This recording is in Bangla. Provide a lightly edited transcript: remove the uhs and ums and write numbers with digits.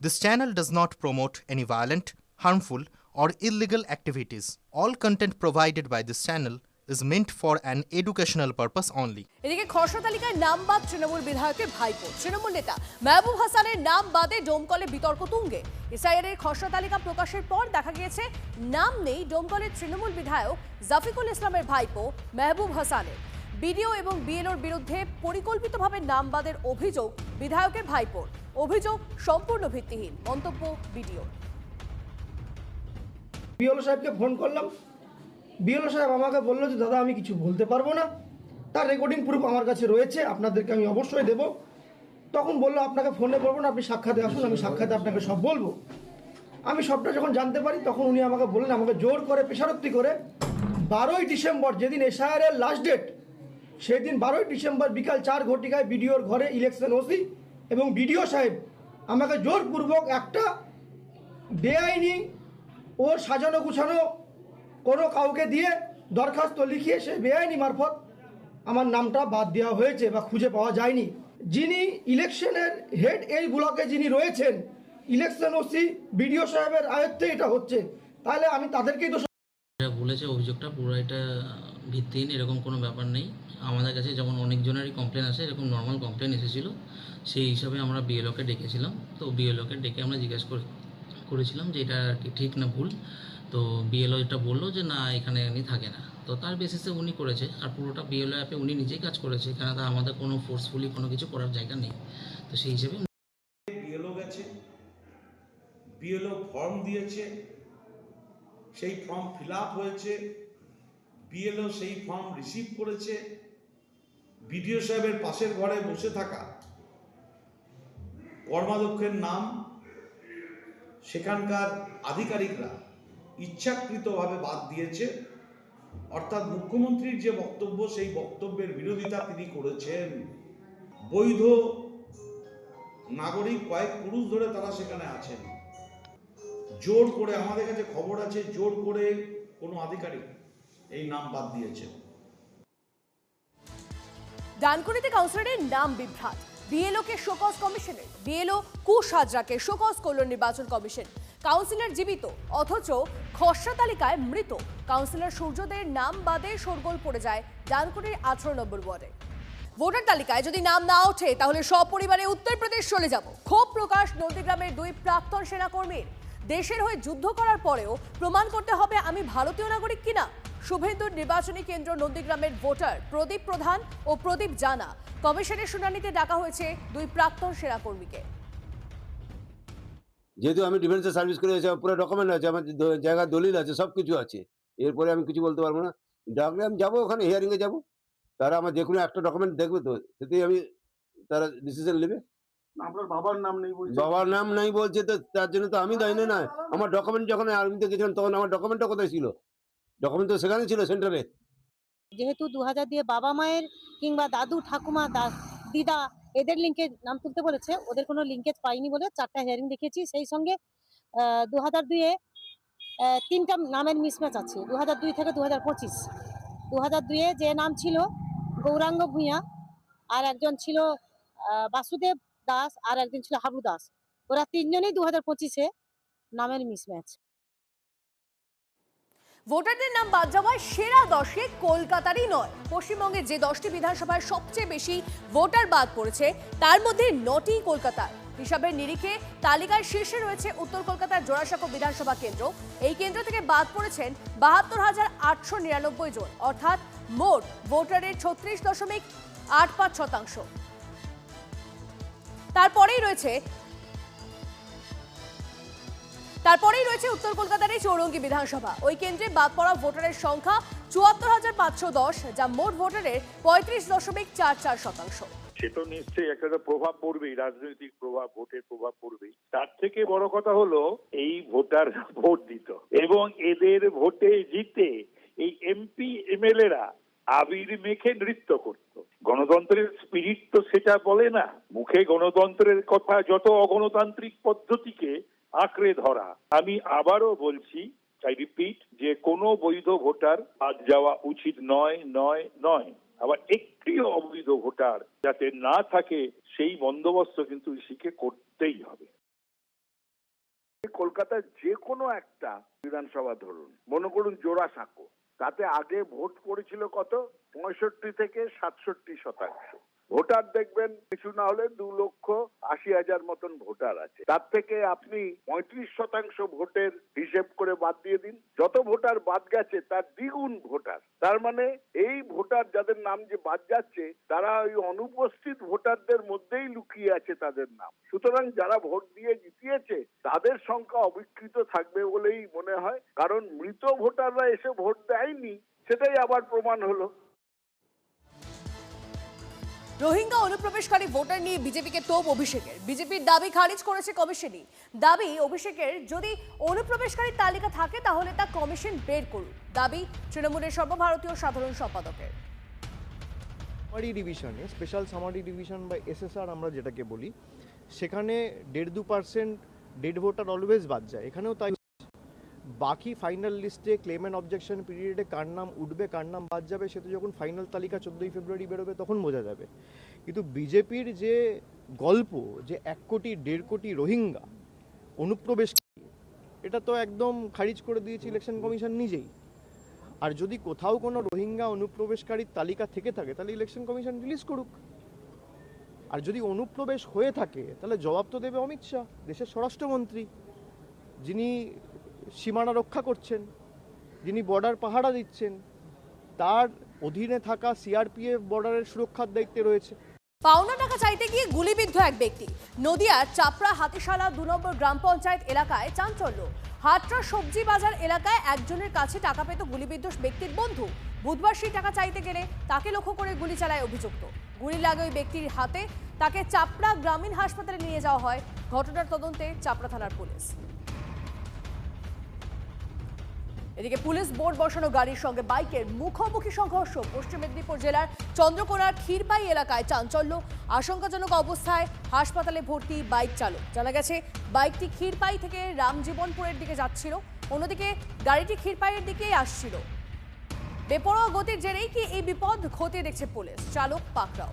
This channel does not promote any violent, harmful, or illegal activities. All content provided by this channel is meant for an educational purpose only. এদিকে খসড়া তালিকায় নাম বাদ তৃণমূল বিধায়কের ভাইপো তৃণমূল নেতা মেহবুব হাসানের নাম বাদে ডোমকলে বিতর্ক তুঙ্গে। এসআইআর খসড়া তালিকা প্রকাশের পর দেখা গিয়েছে নাম নেই ডোমকলের তৃণমূল বিধায়ক জাফিকুল ইসলামের ভাইপো মেহবুব হাসানের। বিডিও এবং বিএলওর বিরুদ্ধে পরিকল্পিতভাবে নাম বাদের অভিযোগ বিধায়কের ভাইপোর। অভিযোগ সম্পূর্ণ ভিত্তিহীন মন্তব্য বিডিও। বিএলও সাহেবকে ফোন করলাম, বিএলও সাহেব আমাকে বললো যে দাদা আমি কিছু বলতে পারবো না, তার রেকর্ডিং প্রুফ আমার কাছে রয়েছে, আপনাদেরকে আমি অবশ্যই দেব। তখন বললো আপনাকে ফোনে বলবো না, আপনি সাক্ষাতে আসুন, আমি সাক্ষাতে আপনাকে সব বলবো। আমি সবটা যখন জানতে পারি তখন উনি আমাকে বললেন, আমাকে জোর করে পেশারত্তি করে 12ই ডিসেম্বর যেদিন এসআইআর এর লাস্ট ডেট, সেই দিন 12ই ডিসেম্বর বিকাল 4 ঘটিকায় বিডিওর ঘরে ইলেকশন ওসি এবং বিডিও সাহেব আমাকে জোরপূর্বক একটা বেআইনি ও সাজানো গুছানো কোনো কাউকে দিয়ে দরখাস্ত লিখিয়ে সে বেআইনি মারফত আমার নামটা বাদ দেওয়া হয়েছে বা খুঁজে পাওয়া যায়নি। যিনি ইলেকশনের হেড এই ব্লকে যিনি রয়েছেন, ইলেকশন ওসি বিডিও সাহেবের আয়ত্তে এটা হচ্ছে, তাহলে আমি তাদেরকেই দোষ বলেছে। অভিযোগটা পুরো এটা ভিত্তিহীন, এরকম কোনো ব্যাপার নেই। আমাদের কাছে যেমন অনেকজনেরই কমপ্লেন আসে, এরকম নর্মাল কমপ্লেন এসেছিলো, সেই হিসাবে আমরা বিএলওকে ডেকেছিলাম। তো বিএলওকে ডেকে আমরা জিজ্ঞেস করেছিলাম যে এটা আর কি ঠিক না ভুল। তো বিএলও এটা বললো যে না, এখানে উনি থাকে না। তো তার বেসিসে উনি করেছে, আর পুরোটা বিএলও অ্যাপে উনি নিজেই কাজ করেছে। এখানে তো আমাদের কোনো ফোর্সফুলি কোনো কিছু করার জায়গা নেই। তো সেই হিসেবে বিএলও গেছে, বিএলও ফর্ম দিয়েছে, সেই ফর্ম ফিল আপ হয়েছে, বিএলও সেই ফর্ম রিসিভ করেছে। বিডিও সাহেবের পাশের ঘরে বসে থাকা কর্মাধ্যক্ষের নাম সেখানকার আধিকারিকরা ইচ্ছাকৃতভাবে বাদ দিয়েছে। অর্থাৎ মুখ্যমন্ত্রীর যে বক্তব্য, সেই বক্তব্যের বিরোধিতা তিনি করেছেন। বৈধ নাগরিক কয়েক পুরুষ ধরে তারা সেখানে আছেন। জোর করে, আমাদের কাছে খবর আছে, জোর করে কোনো আধিকারিক এই নাম বাদ দিয়েছে। ডানকুনিতে কাউন্সিলরের নাম বিভ্রাট, বিএলওকে শোকজ কমিশনের, বিএলও কুশ হাজরাকে শোকজ করল নির্বাচন কমিশন। কাউন্সিলর জীবিত অথচ খসড়া তালিকায় মৃত। কাউন্সিলর সূর্যদের নাম বাদে শোরগোল পড়ে যায় ডানকুনির 18 নম্বর ওয়ার্ডে। ভোটার তালিকায় যদি নাম না ওঠে তাহলে সপরিবারে উত্তরপ্রদেশ চলে যাব। ক্ষোভ প্রকাশ নন্দীগ্রামের 2 প্রাক্তন সেনাকর্মীর। দেশের হয়ে যুদ্ধ করার পরেও প্রমাণ করতে হবে আমি ভারতীয় নাগরিক কিনা। শুভেন্দুর নির্বাচনী কেন্দ্র নন্দীগ্রামের ভোটার প্রদীপ প্রধান ও প্রদীপ জানা। কমিশনের শুনানিতে ডাকা হয়েছে 2 প্রাক্তন সেনাকর্মীকে। যেহেতু আমি ডিফেন্সে সার্ভিস করে এসে পুরো ডকুমেন্ট আছে, আমার জায়গা দলিল আছে, সব কিছু আছে, এরপরে আমি কিছু বলতে পারবো না। ডাকলে আমি যাবো, ওখানে হিয়ারিংয়ে যাবো, তারা আমার যে কোনো একটা ডকুমেন্ট দেখবে, তো সেটাই আমি তারা ডিসিশন নেবে। আপনার বাবার নাম নেই বলছে? বাবার নাম নাই বলছে, তো তার জন্য তো আমি দায়ী না। আমার ডকুমেন্ট যখন আর্মিতে গেছিলাম তখন আমার ডকুমেন্টটা কোথায় ছিল? ডকুমেন্ট তো সেখানে ছিল, সেন্টারে। যেহেতু 2000 দিয়ে বাবা মায়ের কিংবা দাদু ঠাকুমা দিদা এদের লিঙ্কে নাম তুলতে বলেছে, ওদের কোনো লিঙ্কেজ পাইনি বলে 4টা হিয়ারিং দেখিয়েছি। সেই সঙ্গে 2002-এ 3টা নামের মিসম্যাচ আছে, 2002 থেকে 2025। 2002-এ যে নাম ছিল গৌরাঙ্গ ভূঁইয়া, আর একজন ছিল বাসুদেব দাস, আর একজন ছিল হাবু দাস। ওরা 3জনই 2025-এ নামের মিসম্যাচ। ভোটারদের নাম বাদ যাওয়ায় সেরা 10-এ কলকাতারই নয়, পশ্চিমবঙ্গের যে 10টি বিধানসভায় সবচেয়ে বেশি ভোটার বাদ পড়েছে তার মধ্যে 9টি কলকাতার। হিসাবের নিরিখে তালিকায় শীর্ষে রয়েছে উত্তর কলকাতার জোড়াসাঁকো বিধানসভা কেন্দ্র। এই কেন্দ্র থেকে বাদ পড়েছেন 72,899 জন, অর্থাৎ মোট ভোটারের 36.85%। তারপরেই রয়েছে উত্তর কলকাতার এই চৌরঙ্গী বিধানসভা। ওই কেন্দ্রে বাদ পড়া ভোটারের সংখ্যা 74,510, যা মোট ভোটারের 35.44%। সে তো নিশ্চয়ই একটা প্রভাব পড়বেই, রাজনৈতিক প্রভাব, ভোটের প্রভাব পড়বেই। তার থেকে বড় কথা হলো এই ভোটার ভোট দিত এবং এদের ভোটে জিতে এই এমপি এমএলএরা আবির মেখে নৃত্য করত। গণতন্ত্রের স্পিরিট তো সেটা বলে না। মুখে গণতন্ত্রের কথা, যত অগণতান্ত্রিক পদ্ধতিকে আঁকড়ে ধরা। আমি আবারও বলছি, আই রিপিট, যে কোনো বৈধ ভোটার বাদ যাওয়া উচিত নয়, নয়, নয়। আবার একটিও অবৈধ ভোটার যাতে না থাকে সেই বন্দোবস্ত কিন্তু ইসিকে করতেই হবে। কলকাতার যে কোনো একটা বিধানসভা ধরুন, মনে করুন জোড়াসাঁকো, তাতে আগে ভোট পড়েছিল কত? 65 থেকে 67%। ভোটার দেখবেন কিছু না হলে 2,80,000 মতন ভোটার আছে। তার থেকে আপনি 35% ভোটের হিসেব করে বাদ দিয়ে দিন। যত ভোটার বাদ গেছে তার দ্বিগুণ ভোটার। তার মানে এই ভোটার যাদের নাম যে বাদ যাচ্ছে তারা ওই অনুপস্থিত ভোটারদের মধ্যেই লুকিয়ে আছে তাদের নাম। সুতরাং যারা ভোট দিয়ে জিতিয়েছে তাদের সংখ্যা অবিকৃত থাকবে বলেই মনে হয়, কারণ মৃত ভোটাররা এসে ভোট দেয়নি, সেটাই আবার প্রমাণ হলো। রোহিঙ্গা অনুপ্রবেশকারী ভোটার নিয়ে বিজেপিকে তোপ অভিষেকের। বিজেপির দাবি খারিজ করেছে কমিশনই। দাবি অভিষেকের যদি অনুপ্রবেশকারী তালিকা থাকে তাহলে তা কমিশন বের করুন। দাবি তৃণমূলের সর্বভারতীয় সাধারণ সম্পাদকের। সামারি ডিভিশনে, স্পেশাল সামারি ডিভিশন বা এসএসআর আমরা যেটাকে বলি, সেখানে 1.5-2% ডেড ভোটার অলওয়েজ বাদ যায়। এখানেও তাই। বাকি ফাইনাল লিস্টে ক্লেম অ্যান্ড অবজেকশন পিরিয়ডে কার নাম উঠবে কার নাম বাদ যাবে সেটা যখন ফাইনাল তালিকা 14ই ফেব্রুয়ারি বেরোবে তখন বোঝা যাবে। কিন্তু বিজেপির যে গল্প যে 1 কোটি 1.5 কোটি রোহিঙ্গা অনুপ্রবেশ, এটা তো একদম খারিজ করে দিয়েছে ইলেকশন কমিশন নিজেই। আর যদি কোথাও কোনো রোহিঙ্গা অনুপ্রবেশকারীর তালিকা থেকে থাকে তাহলে ইলেকশন কমিশন রিলিজ করুক। আর যদি অনুপ্রবেশ হয়ে থাকে তাহলে জবাব তো দেবে অমিত শাহ, দেশের স্বরাষ্ট্রমন্ত্রী, যিনি সীমানা রক্ষা করছেন, যিনি বর্ডার পাহারা দিচ্ছেন, তার অধীনে থাকা সিআরপিএফ বর্ডারের সুরক্ষার দায়িত্বে রয়েছে। পাওনা টাকা চাইতে গিয়ে গুলিবিদ্ধ এক ব্যক্তি। নদিয়ার চাপড়া হাতিশালা 2 নম্বর গ্রাম পঞ্চায়েত এলাকায় চাঞ্চল্য। হাটরা সবজি বাজার এলাকায় একজনের কাছে টাকা পেত গুলিবিদ্ধ ব্যক্তির বন্ধু। বুধবার সেই টাকা চাইতে গেলে তাকে লক্ষ্য করে গুলি চালায় অভিযুক্ত। গুলি লাগে ওই ব্যক্তির হাতে। তাকে চাপড়া গ্রামীণ হাসপাতালে নিয়ে যাওয়া হয়। ঘটনার তদন্তে চাপড়া থানার পুলিশ। এদিকে পুলিশ বোর্ড বসানো গাড়ির সঙ্গে বাইকের মুখোমুখি সংঘর্ষ। পশ্চিম মেদিনীপুর জেলার চন্দ্রকোনার ক্ষীরপাই এলাকায় চাঞ্চল্য। আশঙ্কাজনক অবস্থায় হাসপাতালে ভর্তি বাইক চালক। জানা গেছে বাইকটি ক্ষীরপাই থেকে রামজীবনপুরের দিকে যাচ্ছিল, অন্যদিকে গাড়িটি ক্ষীরপাইয়ের দিকেই আসছিল। বেপরোয়া গতির জেরেই কি এই বিপদ খতিয়ে দেখছে পুলিশ। চালক পাকড়াও।